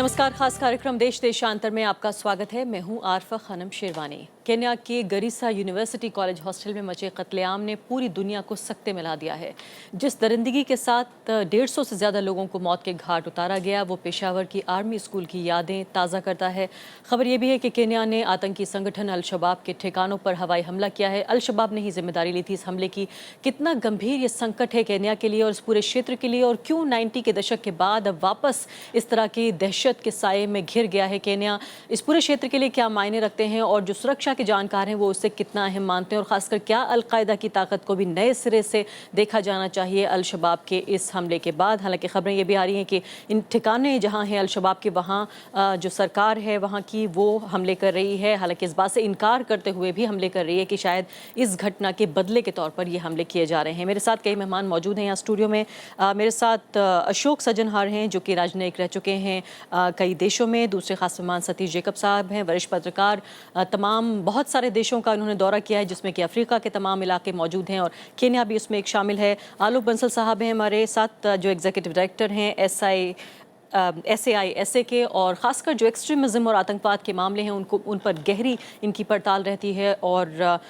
नमस्कार। खास कार्यक्रम देश देशांतर में आपका स्वागत है। मैं हूं आरफा खानम शेरवानी। केन्या के गरीसा यूनिवर्सिटी कॉलेज हॉस्टल में मचे कत्लेआम ने पूरी दुनिया को सकते मिला दिया है। जिस दरिंदगी के साथ 150 से ज़्यादा लोगों को मौत के घाट उतारा गया, वो पेशावर की आर्मी स्कूल की यादें ताज़ा करता है। खबर यह भी है कि केन्या ने आतंकी संगठन अल शबाब के ठिकानों पर हवाई हमला किया है। अल शबाब ने ही जिम्मेदारी ली थी इस हमले की। कितना गंभीर ये संकट है केन्या के लिए और इस पूरे क्षेत्र के लिए, और क्यों 90 के दशक के बाद अब वापस इस तरह की दहशत के साये में घिर गया है केन्या, इस पूरे क्षेत्र के लिए क्या मायने रखते हैं और जो सुरक्षा के जानकार हैं वो उससे कितना अहम मानते हैं, और खासकर क्या अलकायदा की ताकत को भी नए सिरे से देखा जाना चाहिए अल शबाब के इस हमले के बाद। हालांकि खबरें ये भी आ रही हैं कि इन ठिकाने जहां हैं अल शबाब के, वहां जो सरकार है वहां की वो हमले कर रही है। हालांकि इस बात से इनकार करते हुए भी हमले कर रही है कि शायद इस घटना के बदले के तौर पर ये हमले किए जा रहे हैं। मेरे साथ कई मेहमान मौजूद हैं यहाँ स्टूडियो में। मेरे साथ अशोक सज्जनहार हैं जो कि राजनयिक रह चुके हैं कई देशों में। दूसरे खास मेहमान सतीश जेकब साहब हैं, वरिष्ठ पत्रकार, तमाम बहुत सारे देशों का उन्होंने दौरा किया है जिसमें कि अफ्रीका के तमाम इलाके मौजूद हैं और केन्या भी उसमें एक शामिल है। आलोक बंसल साहब हैं हमारे साथ जो एग्जीक्यूटिव डायरेक्टर हैं SAI के, और ख़ासकर जो एक्सट्रीमिज़म और आतंकवाद के मामले हैं उन पर गहरी इनकी पड़ताल रहती है और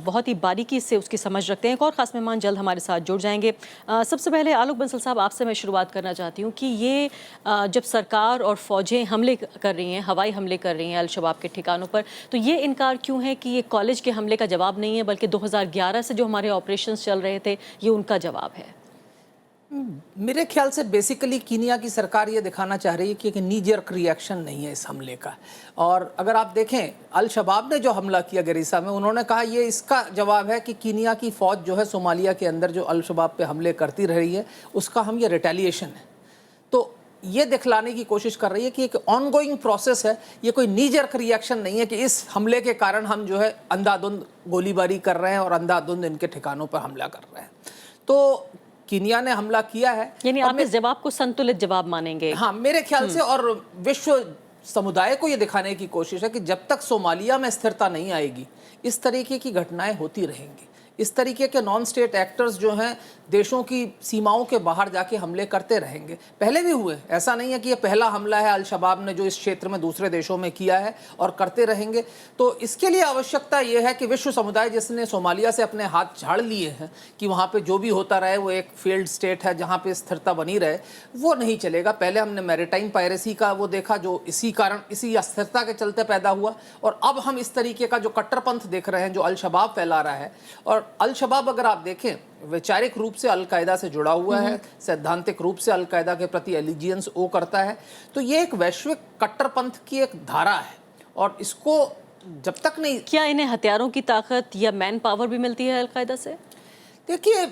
बहुत ही बारीकी से उसकी समझ रखते हैं। एक और ख़ास मेहमान जल्द हमारे साथ जुड़ जाएंगे। सबसे पहले आलोक बंसल साहब, आपसे मैं शुरुआत करना चाहती हूँ कि ये जब सरकार और फ़ौजें हमले कर रही हैं, हवाई हमले कर रही हैं अल शबाब के ठिकानों पर, तो ये इनकार क्यों है कि ये कॉलेज के हमले का जवाब नहीं है बल्कि 2011 से जो हमारे ऑपरेशंस चल रहे थे ये उनका जवाब है? मेरे ख्याल से बेसिकली कीनिया की सरकार ये दिखाना चाह रही है कि एक नी जर्क रिएक्शन नहीं है इस हमले का। और अगर आप देखें, अल शबाब ने जो हमला किया गरीसा में, उन्होंने कहा ये इसका जवाब है कि कीनिया की फ़ौज जो है सोमालिया के अंदर जो अल शबाब पे हमले करती रही है उसका हम ये रिटेलिएशन है। तो ये दिखलाने की कोशिश कर रही है कि एक ऑनगोइंग प्रोसेस है, ये कोई नी जर्क रिएक्शन नहीं है कि इस हमले के कारण हम जो है अंधाधुंध गोलीबारी कर रहे हैं और अंधाधुंध इनके ठिकानों पर हमला कर रहे हैं। तो कीनिया ने हमला किया है, यानी आप इस जवाब को संतुलित जवाब मानेंगे? हाँ, मेरे ख्याल से। और विश्व समुदाय को ये दिखाने की कोशिश है कि जब तक सोमालिया में स्थिरता नहीं आएगी इस तरीके की घटनाएं होती रहेंगी। इस तरीके के नॉन स्टेट एक्टर्स जो हैं देशों की सीमाओं के बाहर जाके हमले करते रहेंगे। पहले भी हुए, ऐसा नहीं है कि ये पहला हमला है अल शबाब ने जो इस क्षेत्र में दूसरे देशों में किया है, और करते रहेंगे। तो इसके लिए आवश्यकता ये है कि विश्व समुदाय जिसने सोमालिया से अपने हाथ झाड़ लिए हैं कि वहाँ पे जो भी होता रहे वो एक फेल्ड स्टेट है जहाँ पे स्थिरता बनी रहे, वो नहीं चलेगा। पहले हमने मैरीटाइम पायरेसी का वो देखा जो इसी कारण, इसी अस्थिरता के चलते पैदा हुआ, और अब हम इस तरीके का जो कट्टरपंथ देख रहे हैं जो अल शबाब फैला रहा है। और अल शबाब अगर आप देखें वैचारिक रूप से अलकायदा से जुड़ा हुआ है, सैद्धांतिक रूप से अलकायदा के प्रति एलिजियंस वो करता है। तो ये एक वैश्विक कट्टरपंथ की एक धारा है, और इसको जब तक नहीं, क्या इन्हें हथियारों की ताकत या मैन पावर भी मिलती है अलकायदा से? देखिए,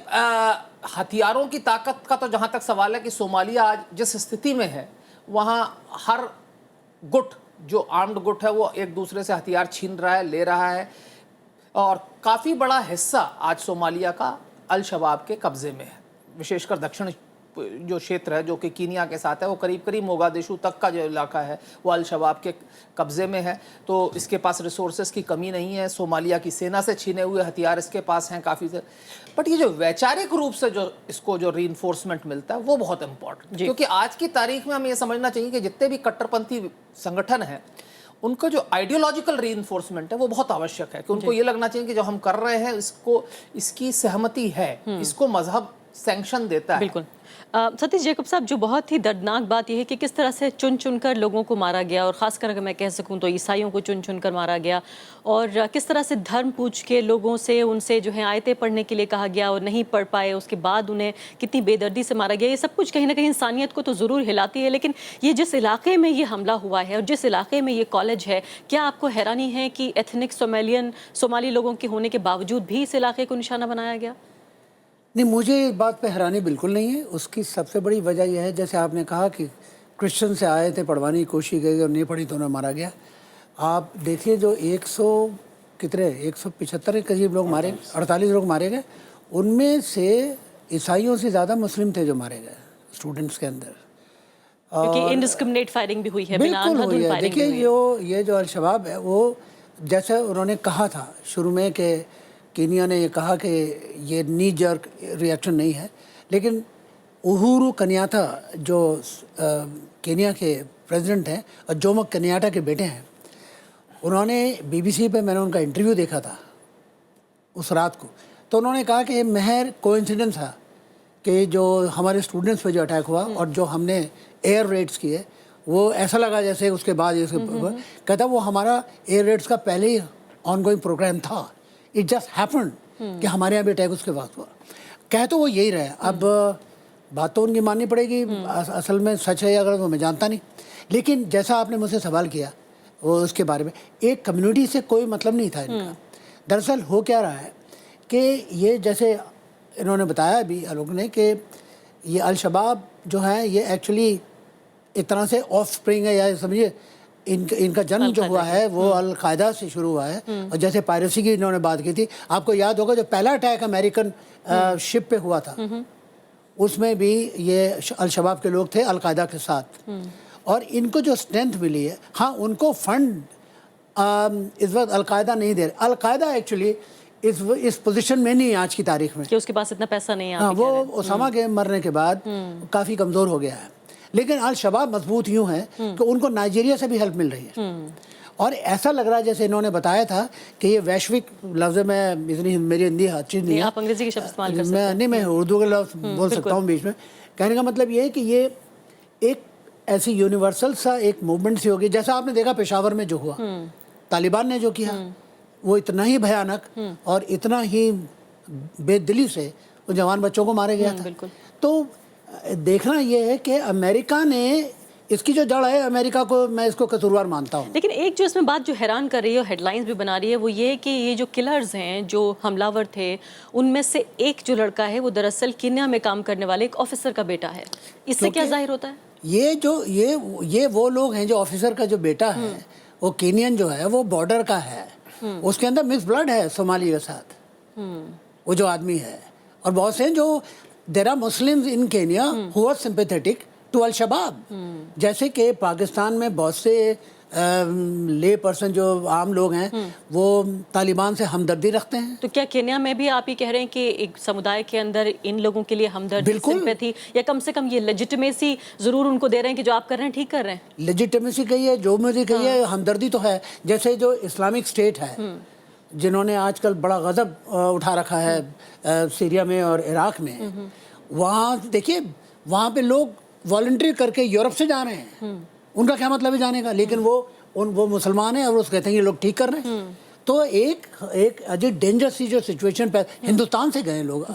हथियारों की ताकत का तो जहाँ तक सवाल है कि सोमालिया आज जिस स्थिति में है वहाँ हर गुट जो आर्म्ड गुट है वो एक दूसरे से हथियार छीन रहा है, ले रहा है, और काफ़ी बड़ा हिस्सा आज सोमालिया का अल शबाब के कब्ज़े में है। विशेषकर दक्षिण जो क्षेत्र है जो कि कीनिया के साथ है, वो करीब करीब मोगादिशु तक का जो इलाका है वो अल शबाब के कब्ज़े में है। तो इसके पास रिसोर्सेज की कमी नहीं है। सोमालिया की सेना से छीने हुए हथियार इसके पास हैं काफ़ी से। बट ये जो वैचारिक रूप से जो इसको जो रीइंफोर्समेंट मिलता है वो बहुत इंपॉर्टेंट, क्योंकि आज की तारीख में हम ये समझना चाहिए कि जितने भी कट्टरपंथी संगठन हैं उनको जो आइडियोलॉजिकल रीइंफोर्समेंट है वो बहुत आवश्यक है, कि उनको ये लगना चाहिए कि जो हम कर रहे हैं इसको, इसकी सहमति है, इसको मजहब सैंक्शन देता है। बिल्कुल। सतीश जेकब साहब, जो बहुत ही दर्दनाक बात यह है कि किस तरह से चुन चुनकर लोगों को मारा गया, और ख़ासकर अगर मैं कह सकूं तो ईसाइयों को चुन चुनकर मारा गया, और किस तरह से धर्म पूछ के लोगों से उनसे जो है आयतें पढ़ने के लिए कहा गया और नहीं पढ़ पाए, उसके बाद उन्हें कितनी बेदर्दी से मारा गया। ये सब कुछ कहीं ना कहीं इंसानियत को तो ज़रूर हिलाती है, लेकिन ये जिस इलाके में ये हमला हुआ है और जिस इलाके में ये कॉलेज है, क्या आपको हैरानी है कि एथनिक सोमाली लोगों के होने के बावजूद भी इस इलाके को निशाना बनाया गया? नहीं, मुझे इस बात पे हैरानी बिल्कुल नहीं है। उसकी सबसे बड़ी वजह यह है, जैसे आपने कहा कि क्रिश्चियन से आए थे, पढ़वाने की कोशिश गई और नहीं पढ़ी तो उन्हें मारा गया। आप देखिए जो 175 के करीब लोग मारे, 48 लोग मारे गए, उनमें से ईसाइयों से ज़्यादा मुस्लिम थे जो मारे गए स्टूडेंट्स के अंदर। क्योंकि इनडिस्क्रिमिनेट फायरिंग भी हुई है, बिल्कुल हुई है। देखिए ये जो अल शबाब है वो, जैसे उन्होंने कहा था शुरू में कि कीनिया ने ये कहा कि ये नी जर्क रिएक्शन नहीं है, लेकिन उहुरु कन्याटा जो केनिया के प्रेसिडेंट हैं और जोमो केनियाटा के बेटे हैं, उन्होंने बीबीसी पे मैंने उनका इंटरव्यू देखा था उस रात को, तो उन्होंने कहा कि महज कोइंसिडेंस था कि जो हमारे स्टूडेंट्स पे जो अटैक हुआ और जो हमने एयर रेड्स किए, वो ऐसा लगा जैसे उसके बाद कहता वो हमारा एयर रेड्स का पहले ही ऑनगोइंग प्रोग्राम था, इट जस्ट हैपेंड कि हमारे यहाँ भी अटैक उसके बाद हुआ। कह तो वो यही रहे, अब बात तो उनकी माननी पड़ेगी, असल में सच है या गलत वो मैं जानता नहीं, लेकिन जैसा आपने मुझसे सवाल किया वो उसके बारे में, एक कम्युनिटी से कोई मतलब नहीं था इनका। दरअसल हो क्या रहा है कि ये जैसे इन्होंने बताया अभी आलोक ने कि ये अल-शबाब जो है ये एक्चुअली एक तरह से ऑफ स्प्रिंग है, या समझिए इनका जन्म जो हुआ है वो अल-कायदा से शुरू हुआ है। और जैसे पायरेसी की इन्होंने बात की थी, आपको याद होगा जो पहला अटैक अमेरिकन शिप पे हुआ था उसमें भी ये अल-शबाब के लोग थे अल-कायदा के साथ, और इनको जो स्ट्रेंथ मिली है, हाँ उनको फंड इस वक्त अल-कायदा नहीं दे रहे। अल-कायदा एक्चुअली इस पोजीशन में नहीं है आज की तारीख में कि उसके पास इतना पैसा नहीं है। हाँ, वो ओसामा के मरने के बाद काफ़ी कमज़ोर हो गया है, लेकिन अल-शबाब मजबूत यूँ है कि उनको नाइजीरिया से भी हेल्प मिल रही है। और ऐसा लग रहा है जैसे इन्होंने बताया था कि ये वैश्विक लफ्ज़ में इतनी मेरी हिंदी अच्छी नहीं है, आप अंग्रेजी के शब्द इस्तेमाल कर सकते हैं। मैं उर्दू के लफ्ज़ बोल सकता हूँ बीच में। कहने का मतलब ये है कि ये एक ऐसी यूनिवर्सल सा एक मूवमेंट सी होगी, जैसा आपने देखा पेशावर में जो हुआ, तालिबान ने जो किया वो इतना ही भयानक और इतना ही बेदिली से वो जवान बच्चों को मारे गया था। तो देखना ये है कि अमेरिका ने, इसकी जो जड़ है अमेरिका को मैं इसको कसूरवार मानता हूँ। लेकिन एक जो इसमें बात जो हैरान कर रही है और हेडलाइंस भी बना रही है वो ये कि ये जो किलर्स हैं, जो हमलावर थे, उनमें से एक जो लड़का है वो दरअसल केन्या में काम करने वाले एक ऑफिसर का बेटा है। इससे क्या जाहिर होता है? ये वो लोग हैं जो ऑफिसर का जो बेटा है वो केनियन जो है वो बॉर्डर का है, उसके अंदर मिक्स ब्लड है सोमाली के साथ वो जो आदमी है। और बहुत से जो there are Muslims in Kenya who are sympathetic to al-Shabaab, जैसे कि पाकिस्तान में बहुत से ले पर्सन जो आम लोग हैं वो तालिबान से हमदर्दी रखते हैं। तो क्या केन्या में भी आप ही कह रहे हैं कि एक समुदाय के अंदर इन लोगों के लिए हमदर्दी, सिंपैथी, या कम से कम ये लेजिटिमेसी जरूर उनको दे रहे हैं कि जो आप कर रहे हैं ठीक कर रहे हैं? लेजिटिमेसी कहिए, जो मुझे कहिए, हमदर्दी तो है। जैसे जो इस्लामिक स्टेट है जिन्होंने आजकल बड़ा गजब उठा रखा है सीरिया में और इराक में, वहाँ देखिए वहाँ पे लोग वॉलंटरी करके यूरोप से जा रहे हैं, उनका क्या मतलब है जाने का, लेकिन वो मुसलमान हैं और उसको कहते हैं ये लोग ठीक कर रहे हैं। तो एक अजीब डेंजर सी जो सिचुएशन पे हिंदुस्तान से गए लोग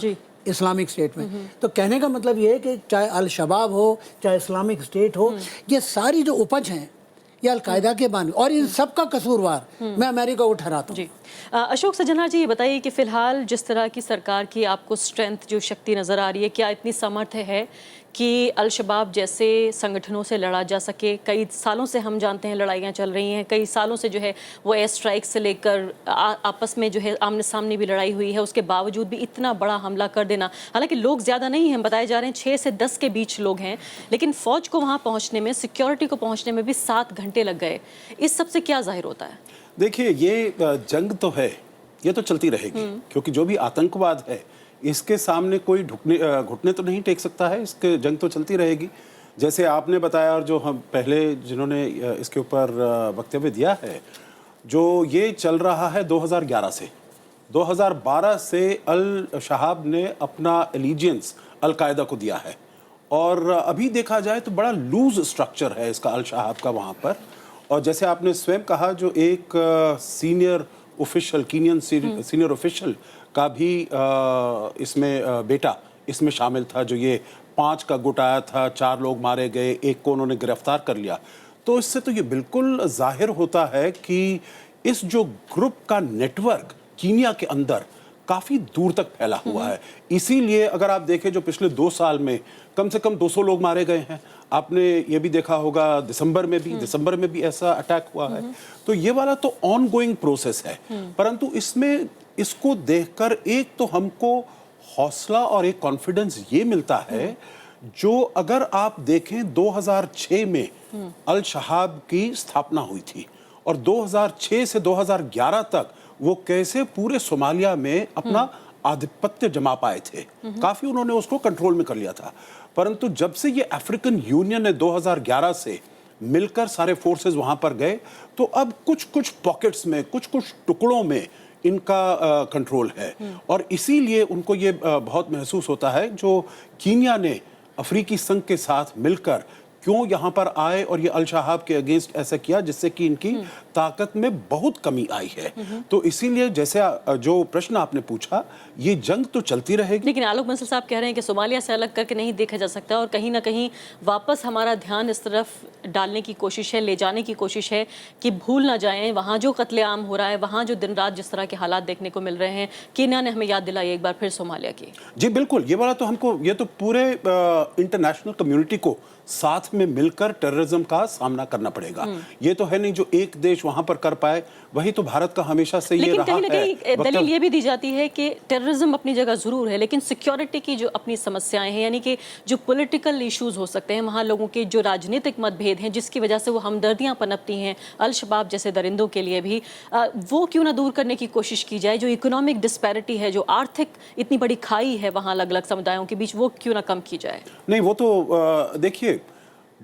इस्लामिक स्टेट में। तो कहने का मतलब ये है कि चाहे अल-शबाब हो चाहे इस्लामिक स्टेट हो, ये सारी जो उपज हैं ये अल-कायदा के बानी, और इन सब का कसूरवार मैं अमेरिका को ठहराता हूँ। अशोक सज्जनर जी, ये बताइए कि फिलहाल जिस तरह की सरकार की आपको स्ट्रेंथ, जो शक्ति नज़र आ रही है, क्या इतनी सामर्थ्य है कि अल-शबाब जैसे संगठनों से लड़ा जा सके? कई सालों से हम जानते हैं लड़ाइयाँ चल रही हैं, कई सालों से जो है वो एयर स्ट्राइक से लेकर आपस में जो है आमने सामने भी लड़ाई हुई है, उसके बावजूद भी इतना बड़ा हमला कर देना। हालांकि लोग ज़्यादा नहीं हैं, बताए जा रहे हैं 6 से 10 के बीच लोग हैं, लेकिन फ़ौज को वहाँ पहुँचने में, सिक्योरिटी को पहुँचने में भी 7 घंटे लग गए। इस सब से क्या जाहिर होता है? देखिए, ये जंग तो है, ये तो चलती रहेगी, क्योंकि जो भी आतंकवाद है इसके सामने कोई घुटने तो नहीं टेक सकता है, इसके जंग तो चलती रहेगी। जैसे आपने बताया और जो हम पहले जिन्होंने इसके ऊपर वक्तव्य दिया है, जो ये चल रहा है 2011 से 2012 से अल-शबाब ने अपना एलिजियंस अल-कायदा को दिया है, और अभी देखा जाए तो बड़ा लूज स्ट्रक्चर है इसका अल-शबाब का वहाँ पर। और जैसे आपने स्वयं कहा, जो एक senior official, Kenyan senior official का भी इसमें बेटा इसमें शामिल था, जो ये 5 का गुट आया था, 4 लोग मारे गए, एक को उन्होंने गिरफ्तार कर लिया। तो इससे तो ये बिल्कुल जाहिर होता है कि इस जो ग्रुप का नेटवर्क कीनिया के अंदर काफ़ी दूर तक फैला हुआ है। इसीलिए अगर आप देखें, जो पिछले 2 साल में कम से कम 200 लोग मारे गए हैं। आपने ये भी देखा होगा दिसंबर में भी ऐसा अटैक हुआ है। तो ये वाला तो ऑन गोइंग प्रोसेस है, परंतु इसमें इसको देखकर एक तो हमको हौसला और एक कॉन्फिडेंस ये मिलता है, जो अगर आप देखें 2006 में अल-शबाब की स्थापना हुई थी और 2006 से 2011 तक वो कैसे पूरे सोमालिया में अपना आधिपत्य जमा पाए थे, काफी उन्होंने उसको कंट्रोल में कर लिया था। परंतु जब से ये अफ्रीकन यूनियन ने 2011 से मिलकर सारे फोर्सेस वहां पर गए, तो अब कुछ कुछ पॉकेट्स में, कुछ कुछ टुकड़ों में इनका कंट्रोल है। और इसीलिए उनको ये बहुत महसूस होता है, जो कीनिया ने अफ्रीकी संघ के साथ मिलकर क्यों यहाँ पर आए और ये अल शहाब के अगेंस्ट ऐसा किया, जिससे कि इनकी ताकत में बहुत कमी आई है। तो इसीलिए जैसे जो प्रश्न आपने पूछा, ये जंग तो चलती रहेगी। लेकिन आलोक बंसल साहब कह रहे हैं कि सोमालिया से अलग करके नहीं देखा जा सकता, और कहीं ना कहीं वापस हमारा ध्यान इस तरफ डालने की कोशिश है, ले जाने की कोशिश है कि भूल ना जाएं वहाँ जो कत्लेआम हो रहा है, वहाँ जो दिन रात जिस तरह के हालात देखने को मिल रहे हैं। कीनिया ने हमें याद दिलाई एक बार फिर सोमालिया की। जी बिल्कुल, ये वाला तो हमको, ये तो पूरे इंटरनेशनल कम्युनिटी को साथ में मिलकर टेररिज्म का सामना करना पड़ेगा। ये तो है नहीं जो एक देश वहां पर कर पाए, वही तो भारत का हमेशा से ये रहा है। लेकिन कहीं ना कहीं दलील ये भी दी जाती है कि टेररिज्म अपनी जगह जरूर है, लेकिन सिक्योरिटी की जो अपनी समस्याएं हैं, यानी कि जो पॉलिटिकल इश्यूज हो सकते हैं, वहाँ लोगों के जो राजनीतिक मतभेद हैं, जिसकी वजह से वो हमदर्दियां पनपती हैं अल शबाब जैसे दरिंदों के लिए भी, वो क्यों ना दूर करने की कोशिश की जाए। जो इकोनॉमिक डिस्पैरिटी है, जो आर्थिक इतनी बड़ी खाई है वहाँ अलग अलग समुदायों के बीच, वो क्यों ना कम की जाए। नहीं, वो तो देखिए,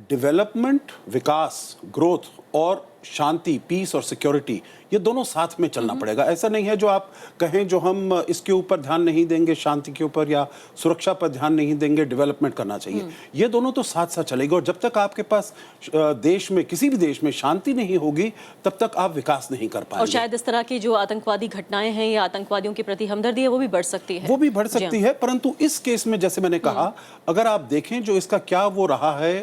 डेवलपमेंट, विकास, ग्रोथ और शांति, पीस और सिक्योरिटी, ये दोनों साथ में चलना पड़ेगा। ऐसा नहीं है जो आप कहें जो हम इसके ऊपर ध्यान नहीं देंगे, शांति के ऊपर या सुरक्षा पर ध्यान नहीं देंगे, डेवलपमेंट करना चाहिए। ये दोनों तो साथ साथ चलेगा। और जब तक आपके पास देश में, किसी भी देश में शांति नहीं होगी, तब तक आप विकास नहीं कर पाएंगे। और शायद इस तरह की जो आतंकवादी घटनाएं हैं या आतंकवादियों के प्रति हमदर्दी है, वो भी बढ़ सकती है। वो भी बढ़ सकती है, परंतु इस केस में जैसे मैंने कहा, अगर आप देखें जो इसका क्या वो रहा है,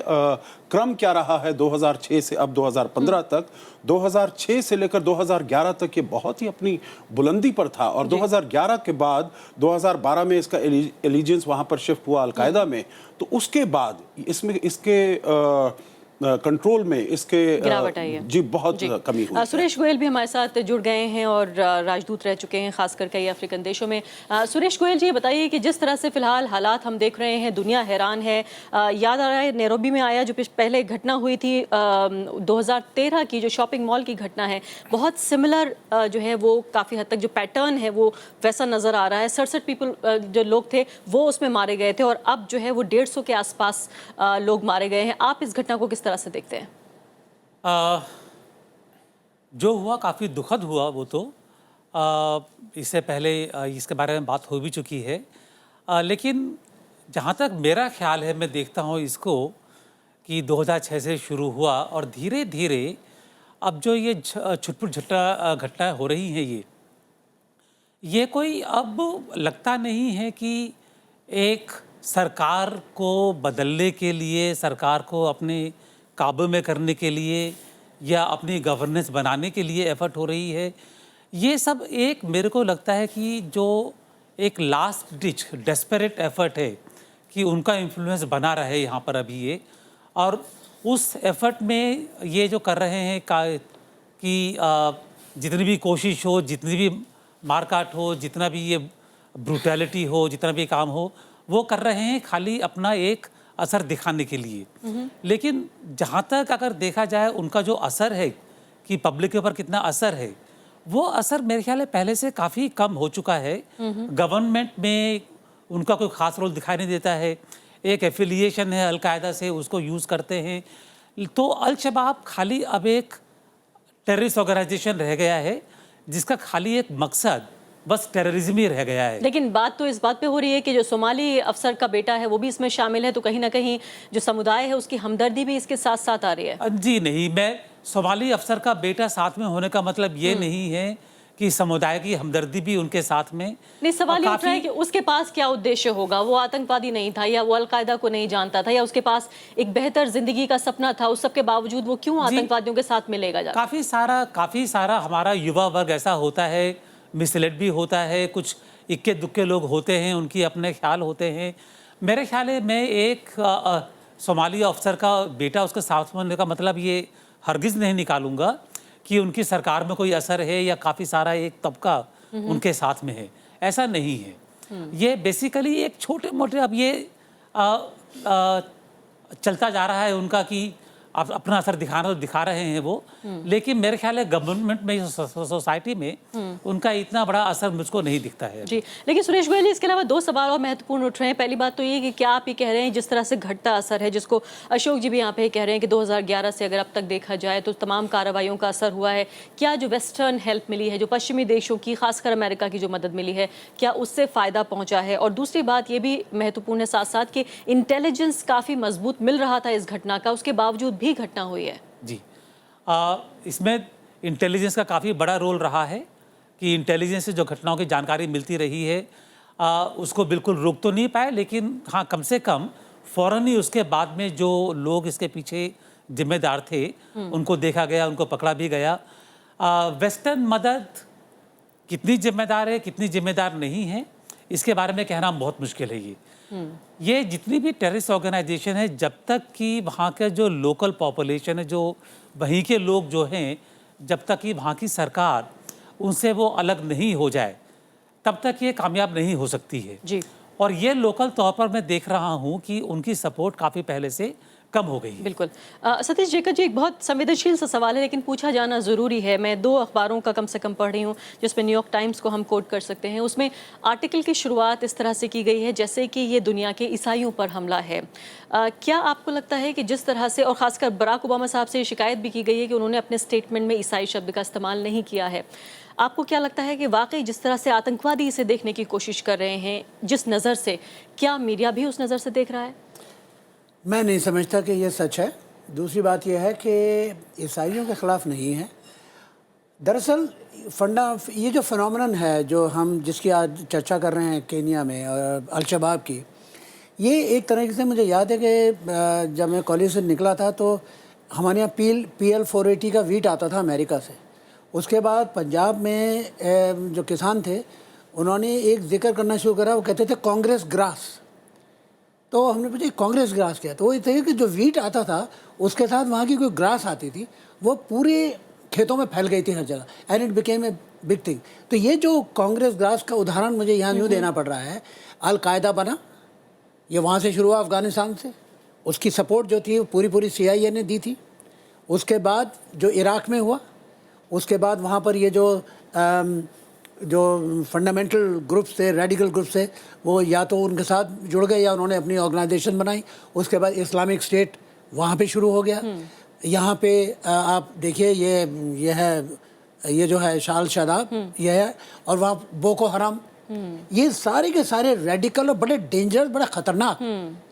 क्रम क्या रहा है 2006 से अब 2015 तक, 2006 से लेकर 2011 तक ये बहुत ही अपनी बुलंदी पर था। और 2011 के बाद 2012 में इसका एलिजेंस वहां पर शिफ्ट हुआ अलकायदा में, तो उसके बाद इसमें इसके कंट्रोल में इसके गिरावट आई है। जी बहुत कमी हुई। सुरेश गोयल भी हमारे साथ जुड़ गए हैं और राजदूत रह चुके हैं खासकर कई अफ्रीकन देशों में। सुरेश गोयल जी, ये बताइए कि जिस तरह से फिलहाल हालात हम देख रहे हैं, दुनिया हैरान है। याद आ रहा है नैरोबी में आया जो पहले घटना हुई थी 2013 की, जो शॉपिंग मॉल की घटना है, बहुत सिमिलर जो है वो काफ़ी हद तक जो पैटर्न है वो वैसा नज़र आ रहा है। 67 पीपल जो लोग थे वो उसमें मारे गए थे, और अब जो है वो 150 के आसपास लोग मारे गए हैं। आप इस घटना को किस तरह से देखते हैं? जो हुआ काफ़ी दुखद हुआ। वो तो इससे पहले इसके बारे में बात हो भी चुकी है, लेकिन जहाँ तक मेरा ख्याल है, मैं देखता हूँ इसको कि 2006 से शुरू हुआ और धीरे धीरे अब जो ये छुटपुट झट्टा घटनाएं हो रही हैं, ये कोई अब लगता नहीं है कि एक सरकार को बदलने के लिए, सरकार को अपने काबू में करने के लिए या अपनी गवर्नेंस बनाने के लिए एफर्ट हो रही है। ये सब एक, मेरे को लगता है कि जो एक लास्ट डिच डेस्परेट एफर्ट है कि उनका इन्फ्लुएंस बना रहे यहाँ पर अभी ये, और उस एफर्ट में ये जो कर रहे हैं कि जितनी भी कोशिश हो, जितनी भी मारकाट हो, जितना भी ये ब्रूटैलिटी हो, जितना भी काम हो, वो कर रहे हैं खाली अपना एक असर दिखाने के लिए। लेकिन जहाँ तक अगर देखा जाए उनका जो असर है कि पब्लिक के ऊपर कितना असर है, वो असर मेरे ख्याल है पहले से काफ़ी कम हो चुका है। गवर्नमेंट में उनका कोई ख़ास रोल दिखाई नहीं देता है। एक एफिलिएशन है अलकायदा से, उसको यूज़ करते हैं। तो अल शबाब खाली अब एक टेररिस्ट ऑर्गेनाइजेशन रह गया है, जिसका खाली एक मकसद बस टेररिज्म ही रह गया है। लेकिन बात तो इस बात पे हो रही है कि जो सोमाली अफसर का बेटा है वो भी इसमें शामिल है, तो कहीं ना कहीं जो समुदाय है उसकी हमदर्दी भी इसके साथ साथ आ रही है। जी नहीं, मैं सोमाली अफसर का बेटा साथ में होने का मतलब ये नहीं है कि समुदाय की हमदर्दी भी उनके साथ में नहीं। सवाल ये उठ रहा है कि उसके पास क्या उद्देश्य होगा। वो आतंकवादी नहीं था, या वो अलकायदा को नहीं जानता था, या उसके पास एक बेहतर जिंदगी का सपना था। उस सब के बावजूद वो क्यों आतंकवादियों के साथ मिलेगा? काफ़ी सारा हमारा युवा वर्ग ऐसा होता है, मिसलेड भी होता है, कुछ इक्के दुक्के लोग होते हैं, उनकी अपने ख्याल होते हैं। मेरे ख्याल है मैं एक सोमाली अफसर का बेटा उसके साथ होने का मतलब ये हरगिज़ नहीं निकालूंगा कि उनकी सरकार में कोई असर है या काफ़ी सारा एक तबका उनके साथ में है, ऐसा नहीं है। ये बेसिकली एक छोटे मोटे अब ये चलता जा रहा है उनका कि अपना असर दिखा रहे हैं वो, लेकिन मेरे ख्याल है गवर्नमेंट में, सोसाइटी में उनका इतना बड़ा असर मुझको नहीं दिखता है। जी, लेकिन सुरेश गोयल जी, इसके अलावा दो सवाल और महत्वपूर्ण उठ रहे हैं। पहली बात तो ये कि क्या आप ये कह रहे हैं जिस तरह से घटता असर है, जिसको अशोक जी भी यहाँ पे कह रहे हैं कि 2011 से अगर अब तक देखा जाए तो तमाम कार्रवाइयों का असर हुआ है, क्या जो वेस्टर्न हेल्प मिली है, जो पश्चिमी देशों की, खासकर अमेरिका की जो मदद मिली है, क्या उससे फ़ायदा पहुँचा है? और दूसरी बात ये भी महत्वपूर्ण है साथ साथ कि इंटेलिजेंस काफ़ी मजबूत मिल रहा था इस घटना का, उसके बावजूद भी घटना हुई है। जी, इसमें इंटेलिजेंस का काफ़ी बड़ा रोल रहा है कि इंटेलिजेंस से जो घटनाओं की जानकारी मिलती रही है, उसको बिल्कुल रोक तो नहीं पाए, लेकिन हाँ, कम से कम फ़ौरन ही उसके बाद में जो लोग इसके पीछे जिम्मेदार थे उनको देखा गया, उनको पकड़ा भी गया। वेस्टर्न मदद कितनी जिम्मेदार है, कितनी जिम्मेदार नहीं है, इसके बारे में कहना बहुत मुश्किल है। ये जितनी भी टेररिस्ट ऑर्गेनाइजेशन है, जब तक कि वहाँ के जो लोकल पॉपुलेशन है, जो वहीं के लोग जो हैं, जब तक कि वहाँ की सरकार उनसे वो अलग नहीं हो जाए, तब तक ये कामयाब नहीं हो सकती है। जी। और ये लोकल तौर पर मैं देख रहा हूँ कि उनकी सपोर्ट काफ़ी पहले से कम हो गई है। बिल्कुल। सतीश जेकर जी, एक बहुत संवेदनशील सा सवाल है लेकिन पूछा जाना ज़रूरी है। मैं दो अखबारों का कम से कम पढ़ रही हूँ जिसमें न्यूयॉर्क टाइम्स को हम कोट कर सकते हैं। उसमें आर्टिकल की शुरुआत इस तरह से की गई है जैसे कि ये दुनिया के ईसाइयों पर हमला है। क्या आपको लगता है कि जिस तरह से, और ख़ासकर बराक ओबामा साहब से शिकायत भी की गई है कि उन्होंने अपने स्टेटमेंट में ईसाई शब्द का इस्तेमाल नहीं किया है, आपको क्या लगता है कि वाकई जिस तरह से आतंकवादी इसे देखने की कोशिश कर रहे हैं, जिस नज़र से, क्या मीडिया भी उस नज़र से देख रहा है? मैं नहीं समझता कि ये सच है। दूसरी बात यह है कि ईसाइयों के ख़िलाफ़ नहीं है। दरअसल ये जो फिनोमेनन है जो हम जिसकी आज चर्चा कर रहे हैं केनिया में और अल-शबाब की, ये एक तरीके से मुझे याद है कि जब मैं कॉलेज से निकला था तो हमारे यहाँ PL 480 का वीट आता था अमेरिका से। उसके बाद पंजाब में जो किसान थे उन्होंने एक जिक्र करना शुरू करा, वो कहते थे कांग्रेस ग्रास। तो हमने पूछा कांग्रेस ग्रास क्या? तो वो ये कि जो वीट आता था उसके साथ वहाँ की कोई ग्रास आती थी, वो पूरे खेतों में फैल गई थी हर जगह, and it became a big thing. तो ये जो कांग्रेस ग्रास का उदाहरण मुझे यहाँ यूँ देना पड़ रहा है, अल-कायदा बना, ये वहाँ से शुरू हुआ अफ़गानिस्तान से, उसकी सपोर्ट जो थी वो पूरी CIA ने दी थी। उसके बाद जो इराक़ में हुआ, उसके बाद वहाँ पर ये जो फंडामेंटल ग्रुप्स थे, रेडिकल ग्रुप्स थे, वो या तो उनके साथ जुड़ गए या उन्होंने अपनी ऑर्गेनाइजेशन बनाई। उसके बाद इस्लामिक स्टेट वहाँ पे शुरू हो गया। यहाँ पे आप देखिए ये जो है शाल शादाब ये है, और वहाँ बोको हराम, ये सारे के सारे रेडिकल और बड़े डेंजरस, बड़े ख़तरनाक,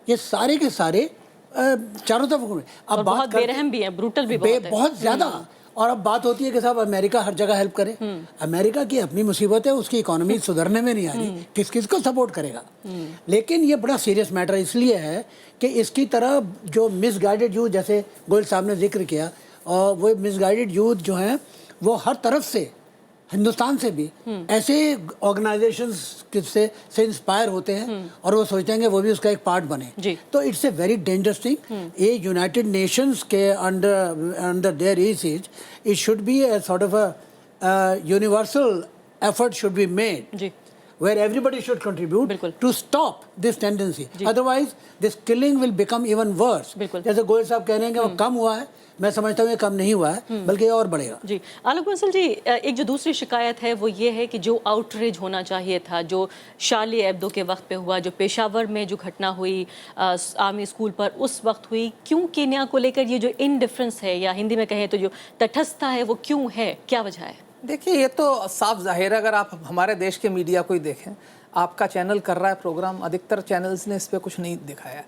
ये सारे के सारे चारों तरफ घूमे। अब बहुत बेरहम भी हैं, ब्रूटल भी बहुत है। बहुत ज़्यादा। और अब बात होती है कि साहब अमेरिका हर जगह हेल्प करे। अमेरिका की अपनी मुसीबत है, उसकी इकोनॉमी सुधरने में नहीं आ रही, किस किस को सपोर्ट करेगा? लेकिन ये बड़ा सीरियस मैटर इसलिए है कि इसकी तरह जो मिसगाइडेड यूथ, जैसे गोयल साहब ने जिक्र किया, और वो मिसगाइडेड यूथ जो हैं वो हर तरफ से, हिंदुस्तान से भी ऐसे ऑर्गेनाइजेशंस से इंस्पायर होते हैं और वो सोचते हैं कि वो भी उसका एक पार्ट बने। तो it's a very dangerous thing. ये यूनाइटेड नेशंस के under their aegis, it should be a sort of a universal effort should be made where everybody should contribute to stop this tendency. Otherwise, this killing will become even worse. जैसे गोयल साहब कह रहे हैं कि वो कम हुआ है, मैं समझता हूँ ये कम नहीं हुआ है, बल्कि और बढ़ेगा। जी, आलोक बंसल जी, एक जो दूसरी शिकायत है वो ये है कि जो आउटरीच होना चाहिए था, जो शार्ली एब्दो के वक्त पे हुआ, जो पेशावर में जो घटना हुई आर्मी स्कूल पर उस वक्त हुई, क्यों केन्या को लेकर ये जो इनडिफरेंस है, या हिंदी में कहें तो जो तटस्थता है, वो क्यों है, क्या वजह है? देखिए, ये तो साफ जाहिर है, अगर आप हमारे देश के मीडिया को ही देखें, आपका चैनल कर रहा है प्रोग्राम, अधिकतर चैनल्स ने इस पर कुछ नहीं दिखाया।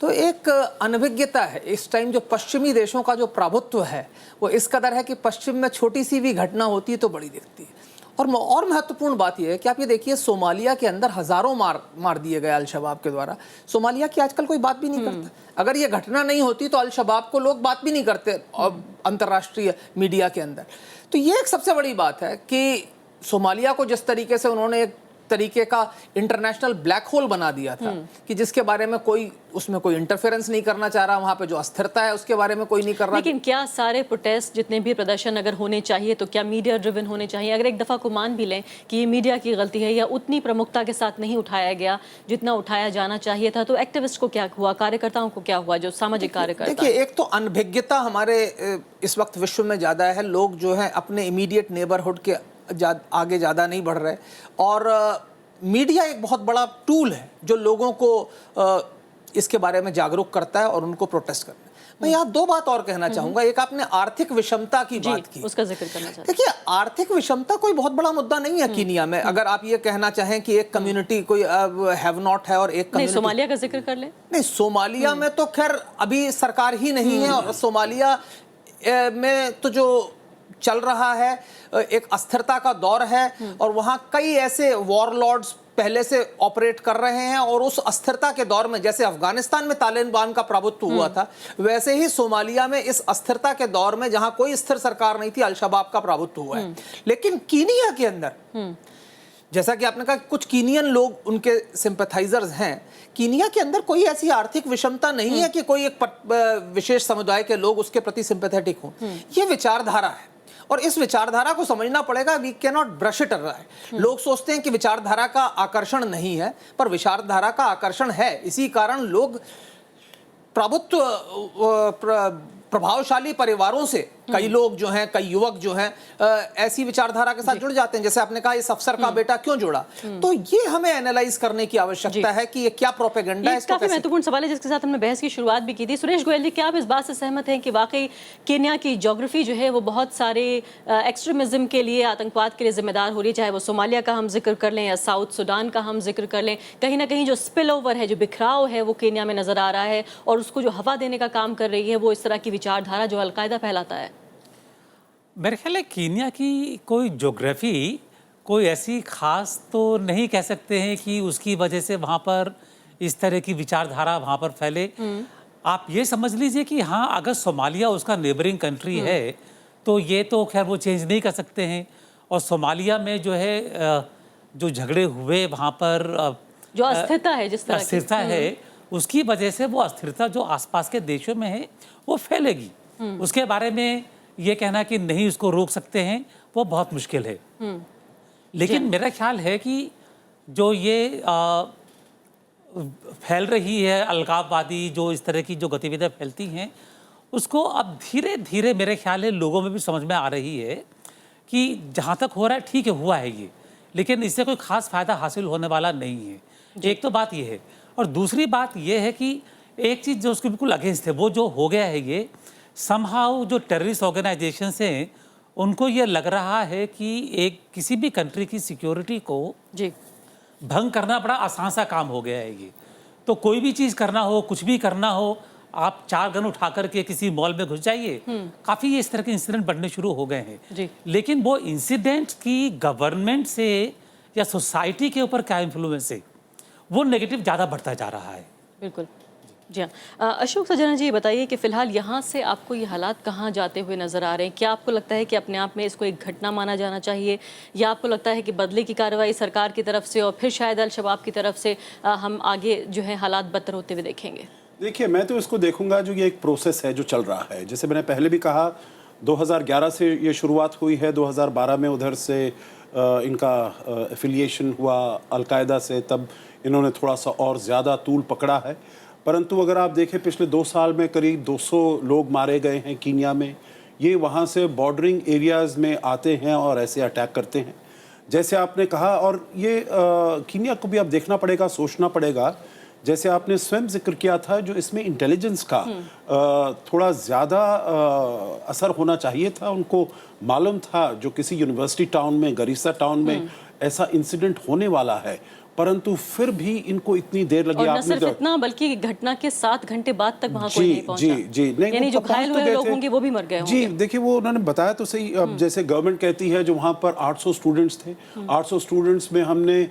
तो एक अनभिज्ञता है इस टाइम, जो पश्चिमी देशों का जो प्रभुत्व है वो इस कदर है कि पश्चिम में छोटी सी भी घटना होती है तो बड़ी दिखती है। और महत्वपूर्ण बात यह है कि आप ये देखिए, सोमालिया के अंदर हज़ारों मार दिए गए अल-शबाब के द्वारा। सोमालिया की आजकल कोई बात भी नहीं करता। अगर ये घटना नहीं होती तो अल-शबाब को लोग बात भी नहीं करते अंतर्राष्ट्रीय मीडिया के अंदर। तो ये एक सबसे बड़ी बात है कि सोमालिया को जिस तरीके से उन्होंने एक तरीके का इंटरनेशनल ब्लैक होल बना दिया था कि जिसके बारे में कोई उसमें कोई इंटरफेरेंस नहीं करना चाह रहा, वहां पे जो अस्थिरता है उसके बारे में कोई नहीं कर रहा। लेकिन क्या सारे प्रोटेस्ट जितने भी प्रदर्शन अगर होने चाहिए तो क्या मीडिया ड्रिवन होने चाहिए? अगर एक दफा को मान भी लें कि ये मीडिया की गलती है या उतनी प्रमुखता के साथ नहीं उठाया गया जितना उठाया जाना चाहिए था, तो एक्टिविस्ट को क्या हुआ, कार्यकर्ताओं को क्या हुआ, जो सामाजिक कार्यकर्ता? देखिए, एक तो अनभिज्ञता हमारे इस वक्त विश्व में ज़्यादा है। लोग जो है अपने इमीडिएट नेबरहुड के आगे ज़्यादा नहीं बढ़ रहे, और मीडिया एक बहुत बड़ा टूल है जो लोगों को इसके बारे में जागरूक करता है और उनको प्रोटेस्ट करता है। मैं यहाँ दो बात और कहना चाहूँगा। एक, आपने आर्थिक विषमता की बात की, उसका जिक्र करना चाहते हैं। देखिए, आर्थिक विषमता कोई बहुत बड़ा मुद्दा नहीं है कीनिया में। अगर आप ये कहना चाहें कि एक कम्युनिटी कोई हैव नॉट है और एक नहीं, कम्युनिटी, सोमालिया का जिक्र कर ले। नहीं, सोमालिया में तो खैर अभी सरकार ही नहीं है, और सोमालिया में तो जो चल रहा है एक अस्थिरता का दौर है, और वहाँ कई ऐसे वॉरलॉर्ड्स पहले से ऑपरेट कर रहे हैं, और उस अस्थिरता के दौर में जैसे अफगानिस्तान में तालिबान का प्रभुत्व हुआ था, वैसे ही सोमालिया में इस अस्थिरता के दौर में जहां कोई स्थिर सरकार नहीं थी, अल-शबाब का प्रभुत्व हुआ है। लेकिन कीनिया के अंदर, जैसा कि आपने कहा, कुछ कीनियन लोग उनके सिंपैथाइजर्स हैं। कीनिया के अंदर कोई ऐसी आर्थिक विषमता नहीं है कि कोई एक विशेष समुदाय के लोग उसके प्रति सिंपैथेटिक हों। ये विचारधारा है, और इस विचारधारा को समझना पड़ेगा। We can not brush it away. लोग सोचते हैं कि विचारधारा का आकर्षण नहीं है, पर विचारधारा का आकर्षण है। इसी कारण लोग प्रभावशाली परिवारों से कई लोग जो हैं, कई युवक जो हैं, ऐसी विचारधारा के साथ जुड़ जाते हैं। जैसे आपने कहा, इस अफसर का बेटा क्यों जुड़ा, तो ये हमें एनालाइज करने की आवश्यकता है कि ये क्या प्रोपेगेंडा है। काफी महत्वपूर्ण सवाल है जिसके साथ हमने बहस की शुरुआत भी की थी। सुरेश गोयल जी, क्या आप इस बात से सहमत हैं कि वाकई केन्या की ज्योग्राफी जो है वो बहुत सारे एक्सट्रीमिज्म के लिए, आतंकवाद के लिए जिम्मेदार हो रही है? चाहे वो सोमालिया का हम जिक्र कर लें या साउथ सुडान का हम जिक्र कर लें, कहीं ना कहीं जो स्पिल ओवर है, जो बिखराव है, वो केन्या में नजर आ रहा है, और उसको जो हवा देने का काम कर रही है वो इस तरह की विचारधारा जो अलकायदा फैलाता है। मेरे ख्याल है कीनिया की कोई ज्योग्राफी कोई ऐसी खास तो नहीं कह सकते हैं कि उसकी वजह से वहाँ पर इस तरह की विचारधारा वहाँ पर फैले। आप ये समझ लीजिए कि हाँ, अगर सोमालिया उसका नेबरिंग कंट्री है तो ये तो खैर वो चेंज नहीं कर सकते हैं। और सोमालिया में जो है जो झगड़े हुए वहाँ पर जो अस्थिरता है, जिस तरह की अस्थिरता है, उसकी वजह से वो अस्थिरता जो आसपास के देशों में है वो फैलेगी। उसके बारे में ये कहना कि नहीं उसको रोक सकते हैं, वो बहुत मुश्किल है। लेकिन मेरा ख्याल है कि जो ये फैल रही है अलगाववादी, जो इस तरह की जो गतिविधियाँ फैलती हैं, उसको अब धीरे धीरे मेरे ख्याल है लोगों में भी समझ में आ रही है कि जहाँ तक हो रहा है ठीक है, हुआ है ये, लेकिन इससे कोई खास फायदा हासिल होने वाला नहीं है। एक तो बात ये है, और दूसरी बात ये है कि एक चीज़ जो उसके बिल्कुल अगेंस्ट है, वो जो हो गया है ये समहाउ जो टेररिस्ट ऑर्गेनाइजेशंस हैं उनको ये लग रहा है कि एक किसी भी कंट्री की सिक्योरिटी को जी भंग करना बड़ा आसान सा काम हो गया है ये। तो कोई भी चीज़ करना हो, कुछ भी करना हो, आप 4 गन उठा करके किसी मॉल में घुस जाइए। काफ़ी इस तरह के इंसिडेंट बढ़ने शुरू हो गए हैं जी। लेकिन वो इंसिडेंट की गवर्नमेंट से या सोसाइटी के ऊपर क्या इन्फ्लुएंस है, वो नेगेटिव ज़्यादा बढ़ता जा रहा है। बिल्कुल। जी हाँ, अशोक सजना जी, ये बताइए कि फिलहाल यहाँ से आपको ये हालात कहाँ जाते हुए नज़र आ रहे हैं? क्या आपको लगता है कि अपने आप में इसको एक घटना माना जाना चाहिए, या आपको लगता है कि बदले की कार्रवाई सरकार की तरफ से और फिर शायद अल-शबाब की तरफ से हम आगे जो है हालात बदतर होते हुए देखेंगे? देखिए, मैं तो इसको देखूंगा जो ये एक प्रोसेस है जो चल रहा है। जैसे मैंने पहले भी कहा, 2011 से ये शुरुआत हुई है, 2012 में उधर से इनका एफिलिएशन हुआ अलकायदा से, तब इन्होंने थोड़ा सा और ज़्यादा तूल पकड़ा है। परंतु अगर आप देखें, पिछले 2 साल में करीब 200 लोग मारे गए हैं कीनिया में। ये वहाँ से बॉर्डरिंग एरियाज़ में आते हैं और ऐसे अटैक करते हैं जैसे आपने कहा। और ये कीनिया को भी अब देखना पड़ेगा, सोचना पड़ेगा। जैसे आपने स्वयं जिक्र किया था, जो इसमें इंटेलिजेंस का थोड़ा ज़्यादा असर होना चाहिए था। उनको मालूम था जो किसी यूनिवर्सिटी टाउन में, गरीसा टाउन में ऐसा इंसिडेंट होने वाला है, परंतु फिर भी इनको इतनी देर लगी। और न सिर्फ इतना, बल्कि घटना के 7 घंटे बाद तक वहाँ कोई नहीं पहुंचा। जी, नहीं, यानी जो घायल हुए लोग होंगे वो भी मर गए होंगे। जी, देखिए, वो उन्होंने बताया तो सही। अब जैसे गवर्नमेंट कहती है जो वहाँ पर 800 स्टूडेंट्स थे, 800 स्टूडेंट्स में हमने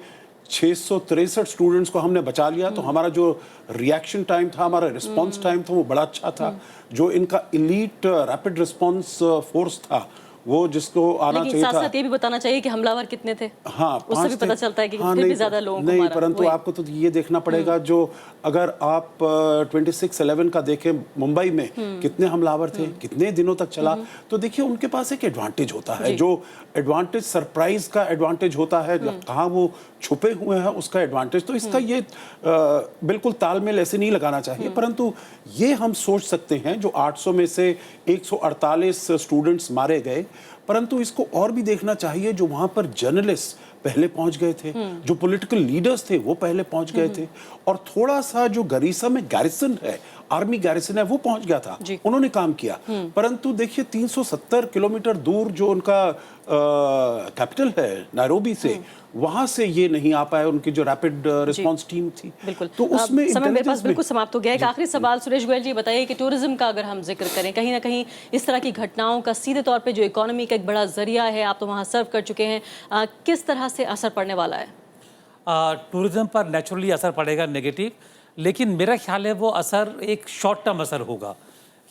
663 स्टूडेंट्स को हमने बचा लिया। तो हमारा जो रिएक्शन टाइम था, हमारा रिस्पांस टाइम था, वो बड़ा अच्छा था। जो इनका इलीट रैपिड रिस्पांस फोर्स था, वो जिसको आना लेकिन चाहिए साथ था। साथ ये भी बताना चाहिए कि हमलावर कितने थे। हाँ, उससे 5 भी थे। पता चलता है कि हाँ, कितने भी नहीं, ज्यादा लोगों को नहीं, मारा। परंतु वही। आपको तो ये देखना पड़ेगा जो अगर आप 26/11 का देखें मुंबई में कितने हमलावर थे, कितने दिनों तक चला, तो देखिए उनके पास एक एडवांटेज होता है, जी। जो एडवांटेज सरप्राइज का एडवांटेज होता है, कहाँ वो छुपे हुए हैं उसका एडवांटेज। तो इसका ये बिल्कुल तालमेल ऐसे नहीं लगाना चाहिए, परंतु ये हम सोच सकते हैं जो 800 में से 148 स्टूडेंट्स मारे गए, परंतु इसको और भी देखना चाहिए जो वहां पर जर्नलिस्ट पहले पहुंच गए थे, जो पॉलिटिकल लीडर्स थे वो पहले पहुंच गए थे, और थोड़ा सा जो गरीसा में गैरिसन है, आर्मी गैरिसन है, वो पहुंच गया था, जी। उन्होंने काम किया। परंतु देखिए 370 किलोमीटर दूर जो उनका कैपिटल है नैरोबी से, वहां से ये नहीं आ पाए, उनकी जो रैपिड रिस्पांस टीम थी। बिल्कुल। तो उसमें समय मेरे पास intelligence बिल्कुल में- समाप्त हो गया। एक आखिरी सवाल सुरेश गोयल जी बताइए कि टूरिज्म का अगर हम जिक्र करें, कहीं ना कहीं इस तरह की घटनाओं का सीधे तौर पे जो इकोनॉमी का एक बड़ा जरिया है, आप तो वहाँ सर्व कर चुके हैं, किस तरह से असर पड़ने वाला है? टूरिज्म पर नेचुरली असर पड़ेगा नेगेटिव, लेकिन मेरा ख्याल है वो असर एक शॉर्ट टर्म असर होगा,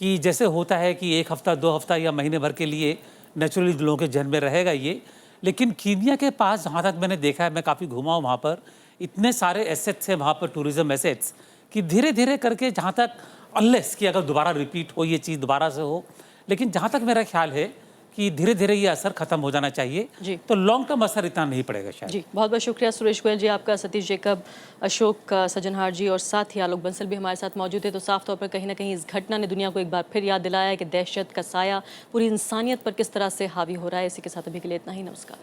कि जैसे होता है कि 1 हफ्ता 2 हफ्ता या महीने भर के लिए नेचुरली लोगों के जहन में रहेगा ये। लेकिन कीनिया के पास जहाँ तक मैंने देखा है, मैं काफ़ी घूमा हूँ वहाँ पर, इतने सारे एसेट्स हैं वहाँ पर, टूरिज्म एसेट्स, कि धीरे धीरे करके जहाँ तक अनलेस कि अगर दोबारा रिपीट हो ये चीज़ दोबारा से हो, लेकिन जहाँ तक मेरा ख्याल है कि धीरे धीरे ये असर खत्म हो जाना चाहिए, जी। तो लॉन्ग टर्म असर इतना नहीं पड़ेगा शायद। जी, बहुत बहुत शुक्रिया सुरेश गोयल जी आपका, सतीश जेकब, अशोक सजनहार जी और साथ ही आलोक बंसल भी हमारे साथ मौजूद है। तो साफ तौर पर कहीं ना कहीं इस घटना ने दुनिया को एक बार फिर याद दिलाया है कि दहशत का साया पूरी इंसानियत पर किस तरह से हावी हो रहा है। इसी के साथ अभी के लिए इतना ही, नमस्कार।